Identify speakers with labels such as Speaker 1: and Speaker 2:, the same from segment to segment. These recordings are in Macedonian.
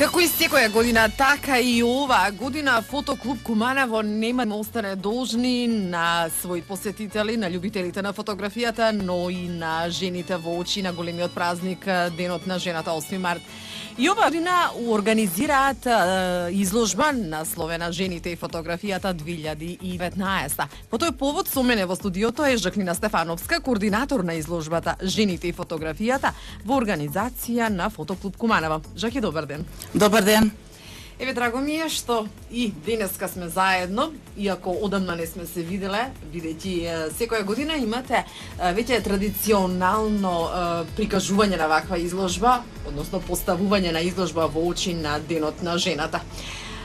Speaker 1: Како и секоја година, така и оваа година Фотоклуб Куманово нема да остане должни на своји посетители, на љубителите на фотографијата, но и на жените во очи на големиот празник Денот на жената 8 март. И оваа година организираат изложба насловена Жените и фотографијата 2019. По тој повод со мене во студиото е Жаклина Стефановска, координатор на изложбата Жените и фотографијата во организација на Фотоклуб Куманово. Жаки, добар ден.
Speaker 2: Добар ден.
Speaker 1: Еве, драго ми е што и денеска сме заедно, иако одамна не сме се виделе, бидејќи секоја година имате веќе традиционално прикажување на ваква изложба, односно поставување на изложба во очи на Денот на жената.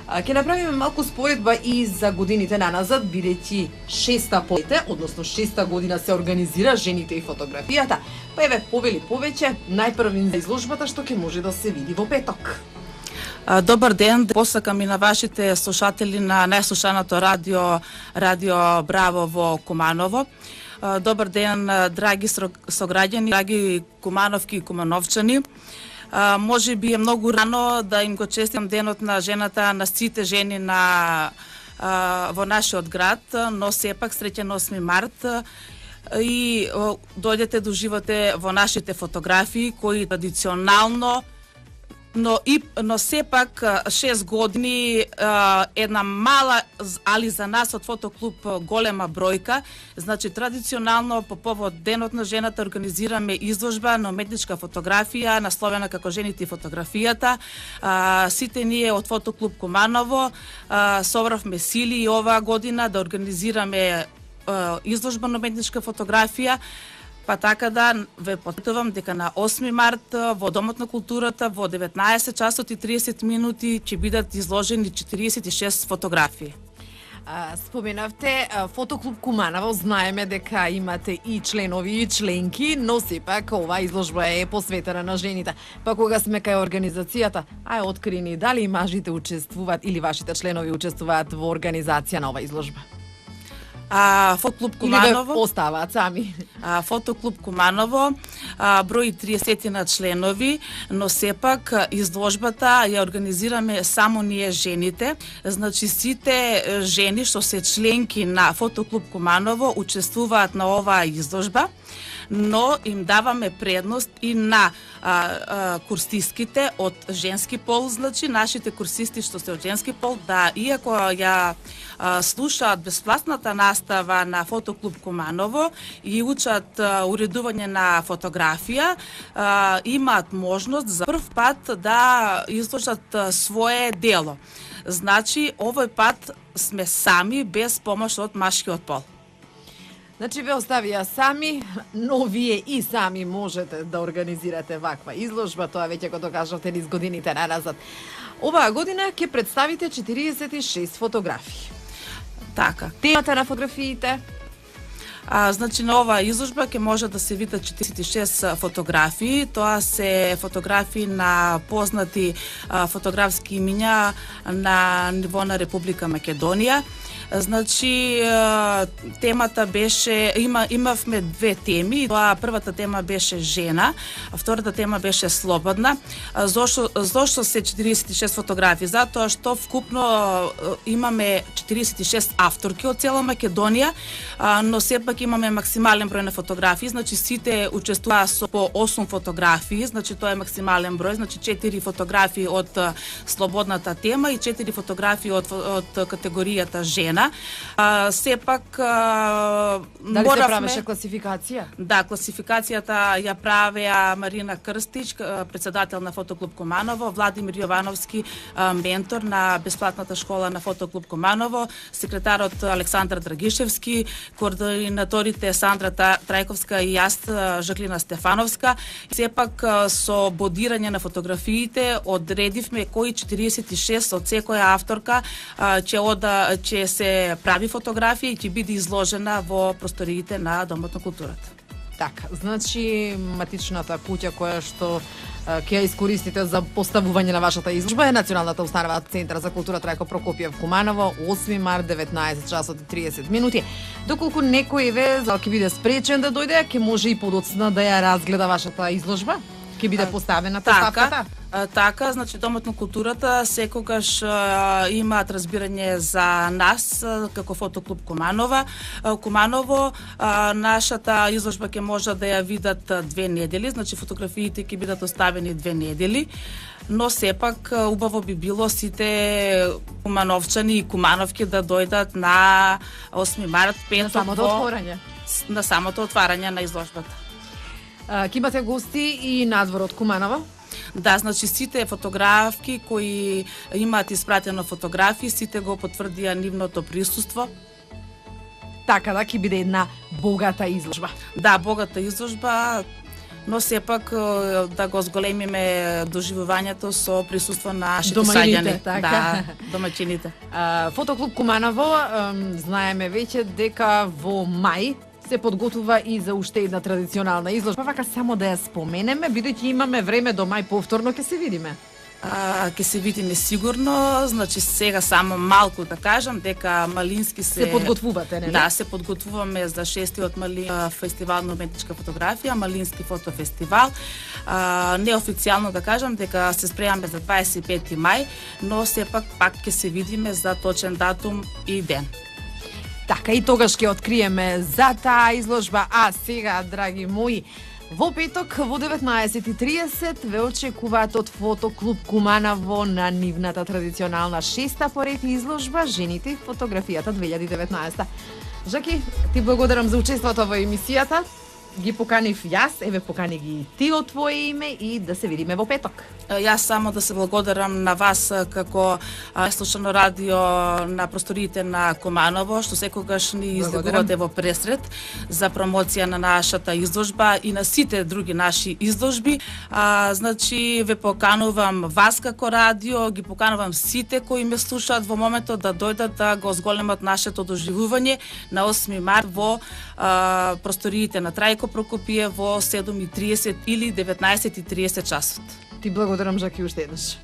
Speaker 1: Ќе направиме малку споредба и за годините наназад, бидејќи шеста полете, односно шеста година се организира Жените и фотографијата. Па еве, повели повеќе, најпрвин за изложбата што ќе може да се види во петок.
Speaker 2: Добар ден, посакам и на вашите слушатели на најслушаното радио Браво во Куманово. Добар ден, драги сограѓани, драги кумановки и кумановчани. Може би е многу рано да им го честитам Денот на жената на сите жени во нашиот град, но сепак среќен 8 март и дојдете да уживате во нашите фотографии кои традиционално но сепак 6 години една мала, али за нас од Фотоклуб голема бројка. Значи традиционално по повод Денот на жената организираме изложба на уметничка фотографија насловена како Жените и фотографијата. Сите ние од Фотоклуб Куманово собравме сили и оваа година да организираме изложба на уметничка фотографија. Па така да ве потетувам дека на 8 март во Домот на културата во 19 часот и 30 минути ќе бидат изложени 46 фотографии.
Speaker 1: Споменавте Фотоклуб Куманово, знаеме дека имате и членови и членки, но сепак оваа изложба е посветена на жените. Па кога сме кај организацијата, открини дали и мажите учествуваат или вашите членови учествуваат во организација на оваа изложба?
Speaker 2: Фотоклуб Куманово
Speaker 1: или оставаат сами?
Speaker 2: Фотоклуб Куманово брои 30 на членови, но сепак изложбата ја организираме само ние жените. Значи сите жени што се членки на Фотоклуб Куманово учествуваат на оваа изложба, но им даваме предност и на курсистките од женски пол, значи нашите курсисти што се од женски пол, да иако ја слушаат бесплатната настава на Фотоклуб Куманово и учат уредување на фотографија, имаат можност за прв пат да изложат свое дело. Значи, овој пат сме сами без помош од машкиот пол.
Speaker 1: Значи ве оставија сами, но вие и сами можете да организирате ваква изложба, тоа веќе го докажавте низ годините наназад. Оваа година ќе представите 46 фотографии.
Speaker 2: Така.
Speaker 1: Темата на фотографиите?
Speaker 2: Значи на оваа изложба ќе може да се видат 46 фотографии. Тоа се фотографии на познати фотографски имиња на ниво на Република Македонија. Значи темата беше имавме две теми. Тоа првата тема беше жена, а втората тема беше слободна. Зошто се 46 фотографии? Затоа што вкупно имаме 46 авторки од цела Македонија, но сепак имаме максимален број на фотографии, значи сите учествуваат со по 8 фотографии, значи тоа е максимален број, значи 4 фотографии од слободната тема и 4 фотографии од категоријата жена. Сепак
Speaker 1: дали се правеше класификација?
Speaker 2: Да, класификацијата ја правеа Марина Крстич, председател на Фотоклуб Куманово, Владимир Јовановски, ментор на бесплатната школа на Фотоклуб Куманово, секретарот Александар Драгишевски, координаторите Сандра Трајковска и јас, Жаклина Стефановска. Сепак со бодирање на фотографиите одредивме кои 46 од секоја авторка ќе се прави фотографија и ќе биде изложена во просториите на Домот на културата.
Speaker 1: Така, значи матичната куќа која што ќе ја искористите за поставување на вашата изложба е Националната установа Центар за култура Трајко Прокопиев Куманово, 8 март 19 часот и 30 минути. Доколку некој ќе биде спречен да дојде, ќе може и подоцна да ја разгледа вашата изложба? Ќе биде поставена поставката?
Speaker 2: Така, значи Домот на културата секогаш имаат разбирање за нас како фотоклуб Куманово. Нашата изложба ќе може да ја видат 2 недели, значи фотографиите ќе бидат оставени 2 недели, но сепак убаво би било сите кумановчани и кумановки да дојдат на 8 март, петок,
Speaker 1: на
Speaker 2: самото отварање на изложбата.
Speaker 1: Ќе имате гости и надвор од Куманово?
Speaker 2: Да, значи сите фотографки кои имаат испратено фотографии, сите го потврдија нивното присуство.
Speaker 1: Така да ќе биде една богата изложба.
Speaker 2: Да, богата изложба, но сепак да го зголемиме доживувањето со присуство на нашите саѓани.
Speaker 1: Така.
Speaker 2: Да, домаќините.
Speaker 1: Фотоклуб Куманово, знаеме веќе дека во мај се подготвува и за уште една традиционална изложба. Вака само да ја споменеме, бидејќи имаме време до мај повторно ќе се видиме.
Speaker 2: Ќе се видиме сигурно, значи сега само малку да кажам дека Малински
Speaker 1: се подготвувате, нели?
Speaker 2: Да, се подготвуваме за 6-тиот фестивал на уметничка фотографија, Малински фотофестивал. Неофицијално да кажам дека се спремаме за 25 мај, но сепак пак ќе се видиме за точен датум и ден.
Speaker 1: Така, и тогаш ќе откриеме за таа изложба. А сега, драги мои, во петок во 19:30 ве очекуваат од фотоклуб Куманово на нивната традиционална 6-та поред изложба Жените и фотографијата 2019. Жаки, ти благодарам за учеството во емисијата. Ги поканив јас, еве покани ги и ти од твое име и да се видиме во петок.
Speaker 2: Јас само да се благодарам на вас како слушано радио на просториите на Куманово, што секогаш ни излегувате во пресред за промоција на нашата изложба и на сите други наши изложби. Значи, ве поканувам вас како радио, ги поканувам сите кои ме слушаат во моментот да дојдат да го зголемат нашето доживување на 8 март во просториите на Трајко Прокопиев во 7:30 или 19:30 часот.
Speaker 1: Ти благодарам, Жаки, уште еднаш.